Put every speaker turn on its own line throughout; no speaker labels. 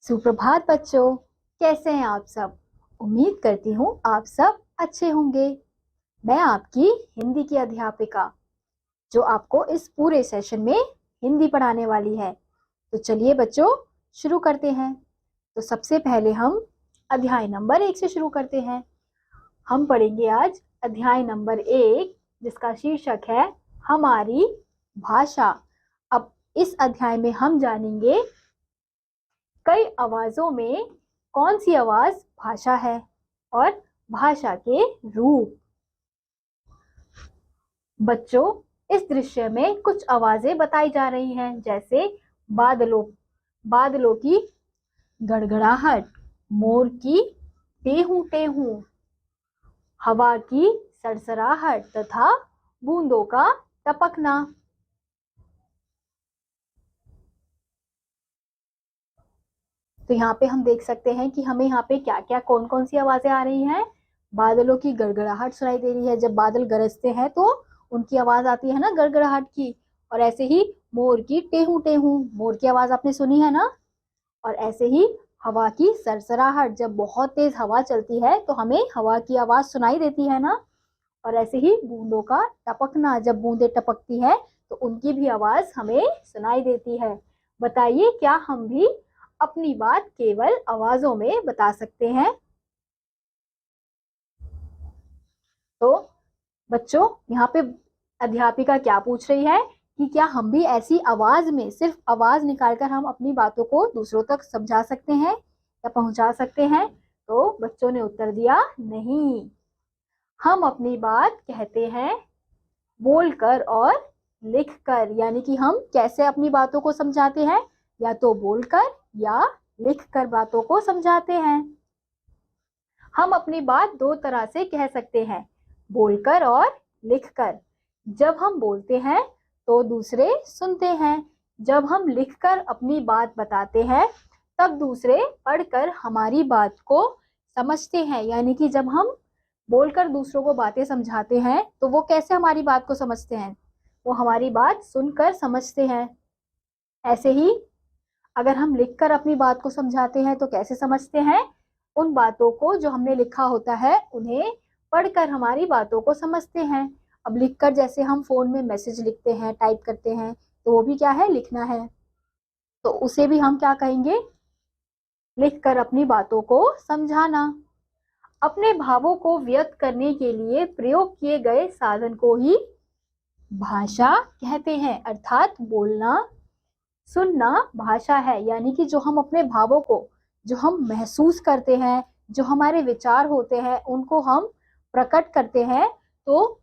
सुप्रभात बच्चों, कैसे हैं आप सब। उम्मीद करती हूँ आप सब अच्छे होंगे। मैं आपकी हिंदी की अध्यापिका जो आपको इस पूरे सेशन में हिंदी पढ़ाने वाली है। तो चलिए बच्चों शुरू करते हैं। तो सबसे पहले हम अध्याय नंबर 1 से शुरू करते हैं। हम पढ़ेंगे आज अध्याय नंबर 1 जिसका शीर्षक है हमारी भाषा। अब इस अध्याय में हम जानेंगे कई आवाजों में कौन सी आवाज भाषा है और भाषा के रूप। बच्चों, इस दृश्य में कुछ आवाजें बताई जा रही हैं, जैसे बादलों की गड़गड़ाहट, मोर की टेहू टेहू, हवा की सरसराहट तथा बूंदों का टपकना। तो यहाँ पे हम देख सकते हैं कि हमें यहाँ पे क्या क्या कौन कौन सी आवाजें आ रही हैं। बादलों की गड़गड़ाहट सुनाई दे रही है, जब बादल गरजते हैं तो उनकी आवाज आती है ना गड़गड़ाहट की। और ऐसे ही मोर की टेहू टेहू, मोर की आवाज आपने सुनी है ना। और ऐसे ही हवा की सरसराहट, जब बहुत तेज हवा चलती है तो हमें हवा की आवाज सुनाई देती है ना। और ऐसे ही बूंदों का टपकना, जब बूंदें टपकती है तो उनकी भी आवाज हमें सुनाई देती है। बताइए, क्या हम भी अपनी बात केवल आवाजों में बता सकते हैं? तो बच्चों, यहाँ पे अध्यापिका क्या पूछ रही है कि क्या हम भी ऐसी आवाज में, सिर्फ आवाज निकालकर हम अपनी बातों को दूसरों तक समझा सकते हैं या पहुंचा सकते हैं? तो बच्चों ने उत्तर दिया नहीं। हम अपनी बात कहते हैं बोलकर और लिखकर। यानी कि हम कैसे अपनी बातों को समझाते हैं? या तो बोलकर या लिखकर बातों को समझाते हैं। हम अपनी बात दो तरह से कह सकते हैं, बोलकर और लिखकर। जब हम बोलते हैं तो दूसरे सुनते हैं, जब हम लिखकर अपनी बात बताते हैं तब दूसरे पढ़कर हमारी बात को समझते हैं। यानी कि जब हम बोलकर दूसरों को बातें समझाते हैं तो वो कैसे हमारी बात को समझते हैं? वो हमारी बात सुनकर समझते हैं। ऐसे ही अगर हम लिखकर अपनी बात को समझाते हैं तो कैसे समझते हैं? उन बातों को जो हमने लिखा होता है उन्हें पढ़कर हमारी बातों को समझते हैं। अब लिखकर, जैसे हम फोन में मैसेज लिखते हैं, टाइप करते हैं, तो वो भी क्या है? लिखना है। तो उसे भी हम क्या कहेंगे? लिखकर अपनी बातों को समझाना। अपने भावों को व्यक्त करने के लिए प्रयोग किए गए साधन को ही भाषा कहते हैं। अर्थात बोलना, सुनना भाषा है। यानी कि जो हम अपने भावों को, जो हम महसूस करते हैं, जो हमारे विचार होते हैं, उनको हम प्रकट करते हैं, तो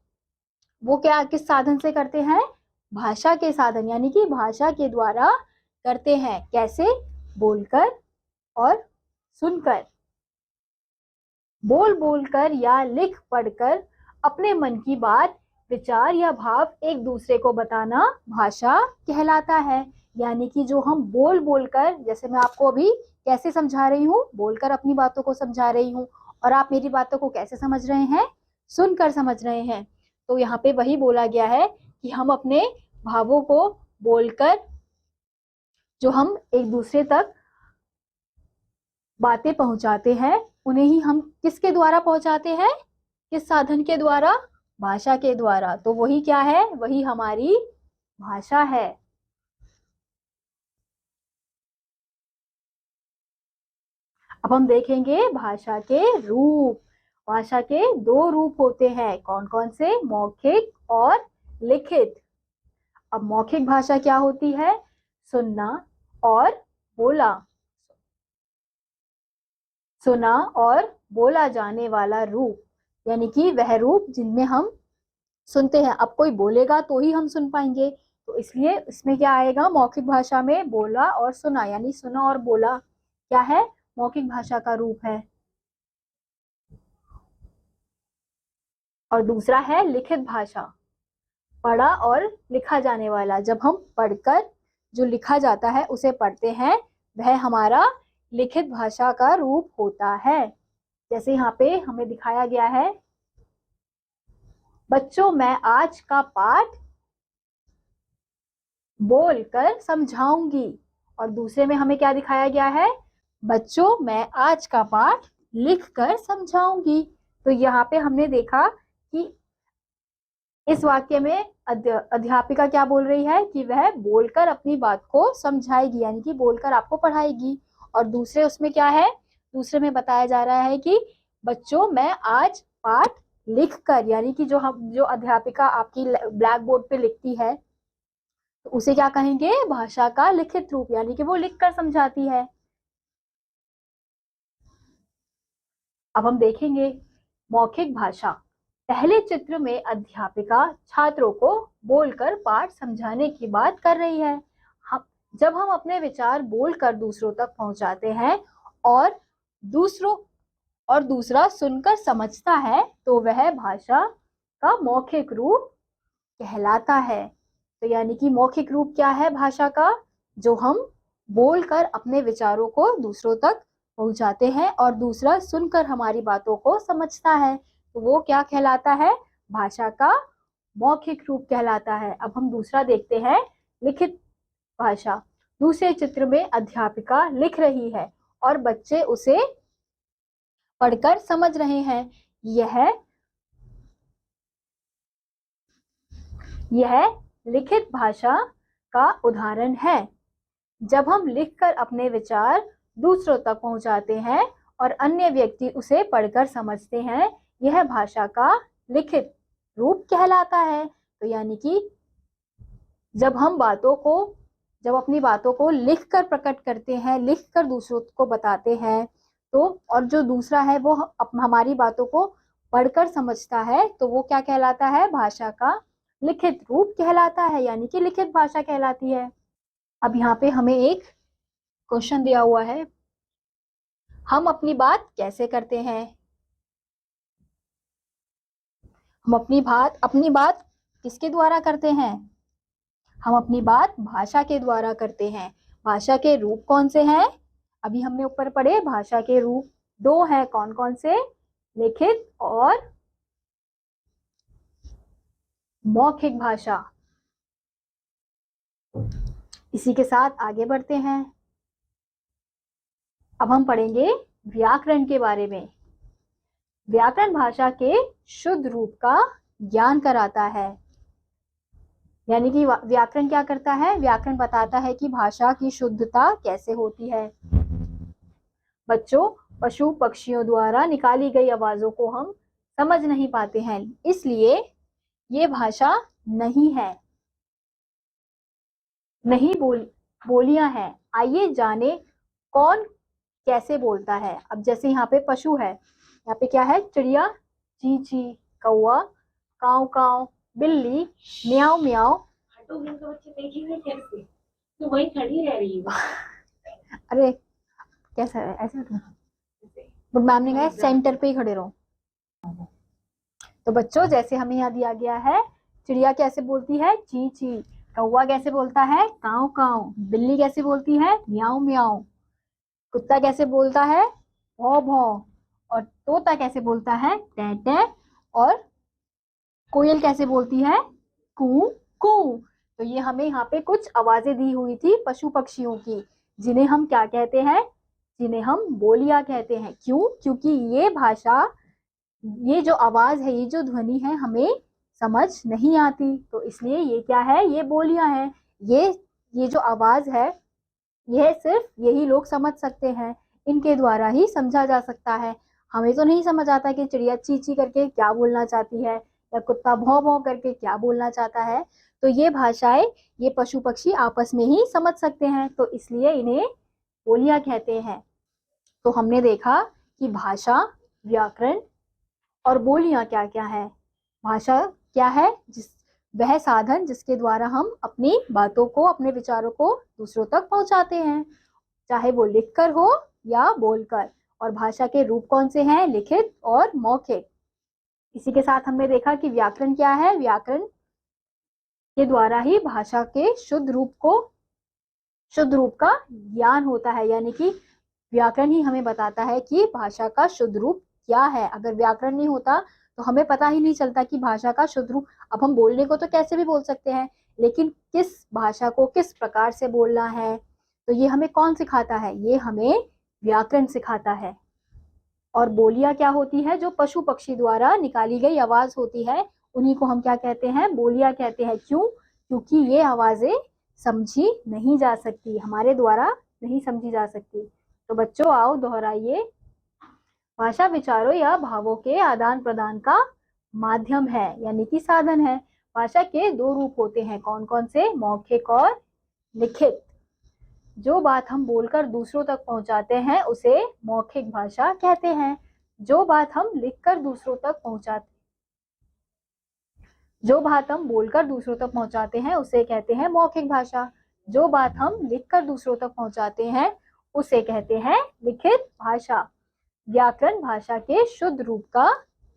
वो क्या, किस साधन से करते हैं? भाषा के साधन, यानी कि भाषा के द्वारा करते हैं। कैसे? बोलकर और सुनकर। बोल बोलकर या लिख पढ़कर अपने मन की बात, विचार या भाव एक दूसरे को बताना भाषा कहलाता है। यानी कि जो हम बोल बोलकर, जैसे मैं आपको अभी कैसे समझा रही हूँ, बोलकर अपनी बातों को समझा रही हूँ, और आप मेरी बातों को कैसे समझ रहे हैं? सुनकर समझ रहे हैं। तो यहाँ पे वही बोला गया है कि हम अपने भावों को बोलकर, जो हम एक दूसरे तक बातें पहुंचाते हैं, उन्हें ही हम किसके द्वारा पहुंचाते हैं? किस साधन के द्वारा? भाषा के द्वारा। तो वही क्या है? वही हमारी भाषा है। अब हम देखेंगे भाषा के रूप। भाषा के दो रूप होते हैं, कौन कौन से? मौखिक और लिखित। अब मौखिक भाषा क्या होती है? सुनना और बोला, सुना और बोला जाने वाला रूप। यानी कि वह रूप जिनमें हम सुनते हैं। अब कोई बोलेगा तो ही हम सुन पाएंगे, तो इसलिए इसमें क्या आएगा? मौखिक भाषा में बोला और सुना, यानी सुना और बोला क्या है? मौखिक भाषा का रूप है। और दूसरा है लिखित भाषा, पढ़ा और लिखा जाने वाला। जब हम पढ़कर जो लिखा जाता है उसे पढ़ते हैं, वह हमारा लिखित भाषा का रूप होता है। जैसे यहाँ पे हमें दिखाया गया है, बच्चों मैं आज का पाठ बोलकर समझाऊंगी। और दूसरे में हमें क्या दिखाया गया है? बच्चों मैं आज का पाठ लिख कर समझाऊंगी। तो यहाँ पे हमने देखा कि इस वाक्य में अध्यापिका क्या बोल रही है कि वह बोलकर अपनी बात को समझाएगी, यानी कि बोलकर आपको पढ़ाएगी। और दूसरे उसमें क्या है, दूसरे में बताया जा रहा है कि बच्चों मैं आज पाठ लिख कर, यानी कि जो अध्यापिका आपकी ब्लैक बोर्ड पे लिखती है तो उसे क्या कहेंगे, भाषा का लिखित रूप, यानी कि वो लिख कर समझाती है। अब हम देखेंगे मौखिक भाषा। पहले चित्र में अध्यापिका छात्रों को बोलकर पाठ समझाने की बात कर रही है। जब हम अपने विचार बोलकर दूसरों तक पहुंचाते हैं और दूसरा सुनकर समझता है तो वह भाषा का मौखिक रूप कहलाता है। तो यानी कि मौखिक रूप क्या है भाषा का, जो हम बोलकर अपने विचारों को दूसरों तक पहुंचाते हैं और दूसरा सुनकर हमारी बातों को समझता है, तो वो क्या कहलाता है, भाषा का मौखिक रूप कहलाता है। अब हम दूसरा देखते हैं, लिखित भाषा। दूसरे चित्र में अध्यापिका लिख रही है और बच्चे उसे पढ़कर समझ रहे हैं। यह लिखित भाषा का उदाहरण है। जब हम लिखकर अपने विचार दूसरों तक पहुंचाते हैं और अन्य व्यक्ति उसे पढ़कर समझते हैं, यह भाषा का लिखित रूप कहलाता है। तो यानी कि जब अपनी बातों को लिखकर प्रकट करते हैं, लिखकर दूसरों को बताते हैं, तो और जो दूसरा है वो हमारी बातों को पढ़कर समझता है, तो वो क्या कहलाता है, भाषा का लिखित रूप कहलाता है, यानी कि लिखित भाषा कहलाती है। अब यहाँ पे हमें एक क्वेश्चन दिया हुआ है, हम अपनी बात कैसे करते हैं। हम अपनी बात किसके द्वारा करते हैं, हम अपनी बात भाषा के द्वारा करते हैं। भाषा के रूप कौन से हैं, अभी हमने ऊपर पढ़े, भाषा के रूप दो हैं, कौन कौन से, लिखित और मौखिक भाषा। इसी के साथ आगे बढ़ते हैं। अब हम पढ़ेंगे व्याकरण के बारे में। व्याकरण भाषा के शुद्ध रूप का ज्ञान कराता है, यानी कि व्याकरण क्या करता है, व्याकरण बताता है कि भाषा की शुद्धता कैसे होती है। बच्चों पशु पक्षियों द्वारा निकाली गई आवाजों को हम समझ नहीं पाते हैं, इसलिए ये भाषा नहीं है, नहीं बोलियां हैं। आइए जाने कौन कैसे बोलता है। अब जैसे यहाँ पे पशु है, यहाँ पे क्या है, चिड़िया ची ची, कौवा काव काव, बिल्ली म्याऊ म्याऊ। बच्चे देखेंगे कैसे, तो वही खड़ी रह रही है। अरे कैसा है, ऐसे बट मैम ने कहा सेंटर पे ही खड़े रहो। तो बच्चों जैसे हमें यहाँ दिया गया है, चिड़िया कैसे बोलती है, ची ची, कौवा कैसे बोलता है, काव काव, बिल्ली कैसे बोलती है, म्याऊ म्याऊ, कुत्ता कैसे बोलता है, भौ भौ, और तोता कैसे बोलता है, टे टे, और कोयल कैसे बोलती है, कू कू। तो ये हमें यहाँ पे कुछ आवाजें दी हुई थी पशु पक्षियों की, जिन्हें हम क्या कहते हैं, जिन्हें हम बोलियां कहते हैं। क्यों, क्योंकि ये भाषा, ये जो आवाज है, ये जो ध्वनि है, हमें समझ नहीं आती, तो इसलिए ये क्या है, ये बोलियां हैं। ये जो आवाज है, यह सिर्फ यही लोग समझ सकते हैं, इनके द्वारा ही समझा जा सकता है। हमें तो नहीं समझ आता कि चिड़िया ची ची करके क्या बोलना चाहती है या कुत्ता भौं भौं करके क्या बोलना चाहता है। तो ये भाषाएं, ये पशु पक्षी आपस में ही समझ सकते हैं, तो इसलिए इन्हें बोलियां कहते हैं। तो हमने देखा कि भाषा, व्याकरण और बोलियां क्या क्या है। भाषा क्या है, वह साधन जिसके द्वारा हम अपनी बातों को, अपने विचारों को दूसरों तक पहुंचाते हैं, चाहे वो लिखकर हो या बोलकर। और भाषा के रूप कौन से हैं, लिखित और मौखिक। इसी के साथ हमने देखा कि व्याकरण क्या है, व्याकरण के द्वारा ही भाषा के शुद्ध रूप का ज्ञान होता है, यानी कि व्याकरण ही हमें बताता है कि भाषा का शुद्ध रूप क्या है। अगर व्याकरण नहीं होता तो हमें पता ही नहीं चलता कि भाषा का शुद्ध रूप। अब हम बोलने को तो कैसे भी बोल सकते हैं, लेकिन किस भाषा को किस प्रकार से बोलना है, तो ये हमें कौन सिखाता है, ये हमें व्याकरण सिखाता है। और बोलियां क्या होती है? जो पशु पक्षी द्वारा निकाली गई आवाज होती है, उन्हीं को हम क्या कहते हैं? बोलियां कहते हैं। क्यों? क्योंकि ये आवाजें समझी नहीं जा सकती, हमारे द्वारा नहीं समझी जा सकती। तो बच्चों आओ दोहराइए। भाषा विचारों या भावों के आदान प्रदान का माध्यम है, यानी कि साधन है। भाषा के दो रूप होते हैं, कौन कौन से? मौखिक और लिखित। जो बात हम बोलकर दूसरों तक पहुंचाते हैं उसे मौखिक भाषा कहते हैं। जो बात हम लिखकर दूसरों तक पहुंचाते जो बात हम बोलकर दूसरों तक पहुंचाते हैं उसे कहते हैं मौखिक भाषा। जो बात हम लिखकर दूसरों तक पहुंचाते हैं उसे कहते हैं लिखित भाषा। व्याकरण भाषा के शुद्ध रूप का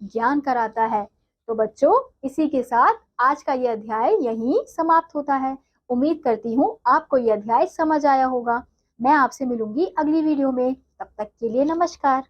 ज्ञान कराता है। तो बच्चों, इसी के साथ आज का ये अध्याय यहीं समाप्त होता है। उम्मीद करती हूँ आपको ये अध्याय समझ आया होगा। मैं आपसे मिलूंगी अगली वीडियो में। तब तक के लिए नमस्कार।